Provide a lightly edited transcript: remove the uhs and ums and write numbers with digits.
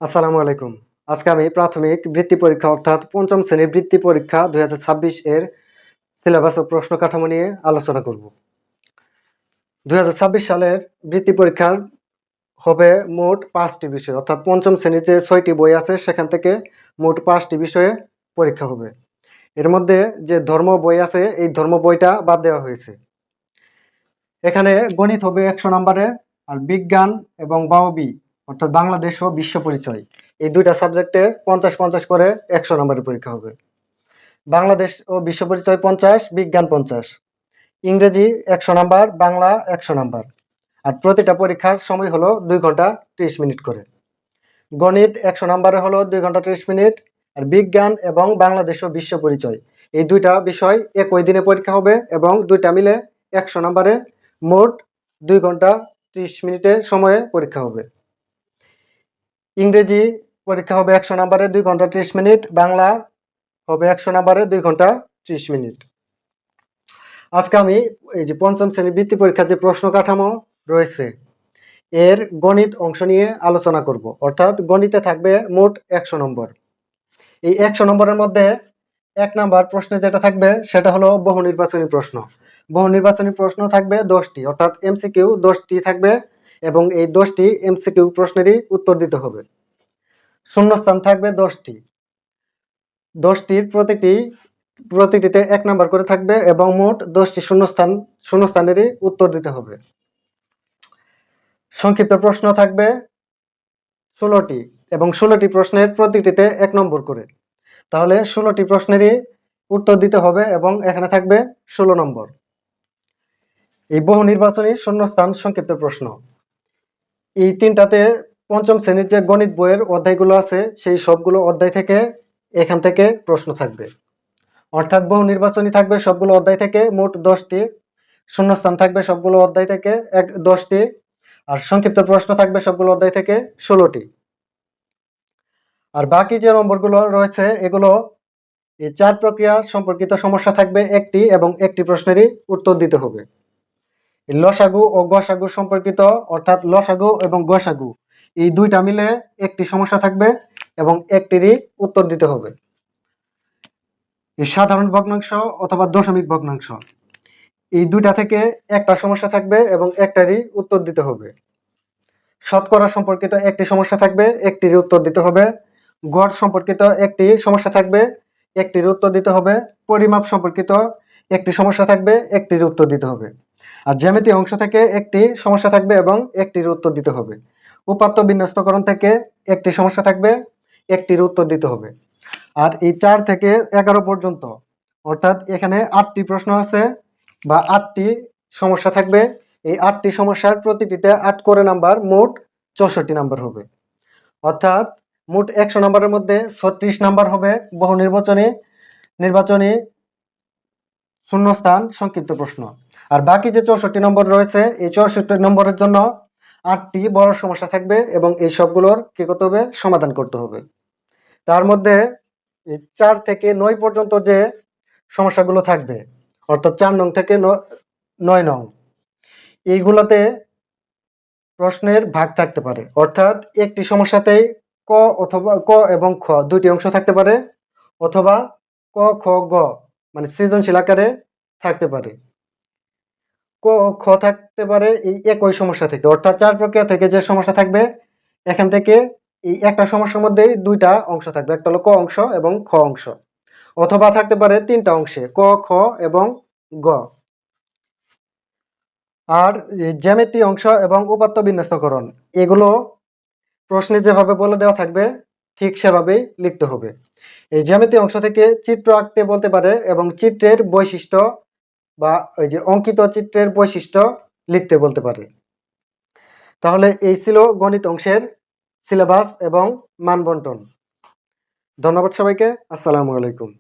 আসসালামু আলাইকুম। আজকে আমি প্রাথমিক বৃত্তি পরীক্ষা অর্থাৎ পঞ্চম শ্রেণীর বৃত্তি পরীক্ষা ২০২৬ এর সিলেবাস ও প্রশ্ন কাঠামো নিয়ে আলোচনা করব। ২০২৬ সালের বৃত্তি পরীক্ষার হবে মোট ৫টি বিষয়, অর্থাৎ পঞ্চম শ্রেণীর যে ৬টি বই আছে সেখান থেকে মোট ৫টি বিষয়ে পরীক্ষা হবে। এর মধ্যে যে ধর্ম বই আছে এই ধর্ম বইটা বাদ দেওয়া হয়েছে। এখানে গণিত হবে ১০০ নম্বরের, আর বিজ্ঞান এবং বায়বি অর্থাৎ বাংলাদেশ ও বিশ্ব পরিচয় এই দুইটা সাবজেক্টে ৫০-৫০ করে ১০০ নম্বরের পরীক্ষা হবে। বাংলাদেশ ও বিশ্ব পরিচয় ৫০, বিজ্ঞান ৫০, ইংরেজি ১০০ নাম্বার, বাংলা ১০০ নাম্বার। আর প্রতিটা পরীক্ষার সময় হলো ২ ঘন্টা ৩০ মিনিট করে। গণিত ১০০ নাম্বারে হলো ২ ঘন্টা ৩০ মিনিট, আর বিজ্ঞান এবং বাংলাদেশ ও বিশ্ব পরিচয় এই দুইটা বিষয় একই দিনে পরীক্ষা হবে এবং দুইটা মিলে ১০০ নাম্বারে মোট ২ ঘন্টা ৩০ মিনিটের সময়ে পরীক্ষা হবে। ইংরেজি পরীক্ষা হবে ১০০ নাম্বারে ২ ঘন্টা ৩০ মিনিট, বাংলা হবে ১০০ নাম্বারে ২ ঘন্টা ৩০ মিনিট। আজকে আমি এই যে পঞ্চম শ্রেণীর বৃত্তি পরীক্ষার যে প্রশ্ন কাঠামো রয়েছে এর গণিত অংশ নিয়ে আলোচনা করব, অর্থাৎ গণিতে থাকবে মোট ১০০ নম্বর। এই ১০০ নম্বরের মধ্যে ১ নাম্বার প্রশ্নে যেটা থাকবে সেটা হলো বহু নির্বাচনী প্রশ্ন। বহু নির্বাচনী প্রশ্ন থাকবে ১০টি, অর্থাৎ এমসিকিউ 10টি থাকবে এবং এই 10টি এমসিকিউ প্রশ্নেরই উত্তর দিতে হবে। শূন্যস্থান থাকবে 10টি, 10টির প্রতিটিতে ১ নাম্বার করে থাকবে এবং মোট 10টি শূন্যস্থানেরই উত্তর দিতে হবে। সংক্ষিপ্ত প্রশ্ন থাকবে ১৬টি এবং ১৬টি প্রশ্নের প্রতিটিতে ১ নম্বর করে। তাহলে ১৬টি প্রশ্নেরই উত্তর দিতে হবে এবং এখানে থাকবে ১৬ নম্বর। এই বহু নির্বাচনী শূন্যস্থান সংক্ষিপ্ত প্রশ্ন এই তিনটাতে পঞ্চম শ্রেণীর যে গণিত বইয়ের অধ্যায়গুলো আছে সেই সবগুলো অধ্যায় থেকে এখান থেকে প্রশ্ন থাকবে, অর্থাৎ বহু নির্বাচনী থাকবে সবগুলো অধ্যায় থেকে মোট 10টি, শূন্যস্থান থাকবে সবগুলো অধ্যায় থেকে 10টি, আর সংক্ষিপ্ত প্রশ্ন থাকবে সবগুলো অধ্যায় থেকে 16টি। আর বাকি যে নম্বরগুলো রয়েছে এগুলো এই 4 প্রক্রিয়া সম্পর্কিত সমস্যা থাকবে 1টি এবং 1টি প্রশ্নেরই উত্তর দিতে হবে। লসাগু ও গসাগু সম্পর্কিত, অর্থাৎ লসাগু এবং গসাগু এই দুইটা মিলে একটি সমস্যা থাকবে এবং একটিরই উত্তর দিতে হবে। এই সাধারণ ভগ্নাংশ অথবা দশমিক ভগ্নাংশ এই দুইটা থেকে একটা সমস্যা থাকবে এবং একটারই উত্তর দিতে হবে। শতকরা সম্পর্কিত একটি সমস্যা থাকবে, একটির উত্তর দিতে হবে। গড় সম্পর্কিত একটি সমস্যা থাকবে, একটির উত্তর দিতে হবে। পরিমাপ সম্পর্কিত একটি সমস্যা থাকবে, একটির উত্তর দিতে হবে। আর জ্যামিতি অংশ থেকে একটি সমস্যা থাকবে এবং একটির উত্তর দিতে হবে। উপাত্ত বিন্যস্তকরণ থেকে একটি সমস্যা থাকবে, একটির উত্তর দিতে হবে। আর এই 4 থেকে 11 পর্যন্ত, অর্থাৎ এখানে 8টি প্রশ্ন আছে বা 8টি সমস্যা থাকবে। এই 8টি সমস্যার প্রতিটিতে 8 করে নাম্বার, মোট 64 নাম্বার হবে। অর্থাৎ মোট 100 নাম্বারের মধ্যে 36 নাম্বার হবে বহু নির্বাচনী শূন্যস্থান সংক্ষিপ্ত প্রশ্ন। আর বাকি যে 64 নম্বর রয়েছে এই 64 নম্বরের জন্য 8টি বড় সমস্যা থাকবে এবং এই সবগুলোর কি করতে হবে, সমাধান করতে হবে। তার মধ্যে 4 থেকে 9 পর্যন্ত যে সমস্যাগুলো থাকবে, অর্থাৎ 4 নং থেকে 9 নং, এইগুলোতে প্রশ্নের ভাগ থাকতে পারে, অর্থাৎ একটি সমস্যাতেই ক অথবা ক এবং খ দুইটি অংশ থাকতে পারে, অথবা ক খ গ মানে সৃজনশীল আকারে থাকতে পারে। ক খ থাকতে পারে এই একই সমস্যা থেকে, অর্থাৎ 4 প্রক্রিয়া থেকে যে সমস্যা থাকবে এখান থেকে এই একটা সমস্যার মধ্যেই দুইটা অংশ থাকবে, একটা হলো ক অংশ এবং খ অংশ, অথবা থাকতে পারে 3টা অংশে ক খ এবং গ। আর জ্যামিতি অংশ এবং উপাত্ত বিন্যস্তকরণ এগুলো প্রশ্নে যেভাবে বলে দেওয়া থাকবে ঠিক সেভাবেই লিখতে হবে। এই জ্যামিতি অংশ থেকে চিত্র আঁকতে বলতে পারে এবং চিত্রের বৈশিষ্ট্য বা ওই যে অঙ্কিত চিত্রের বৈশিষ্ট্য লিখতে বলতে পারে। তাহলে এই ছিল গণিত অংশের সিলেবাস এবং মান বন্টন। ধন্যবাদ সবাইকে। আসসালামু আলাইকুম।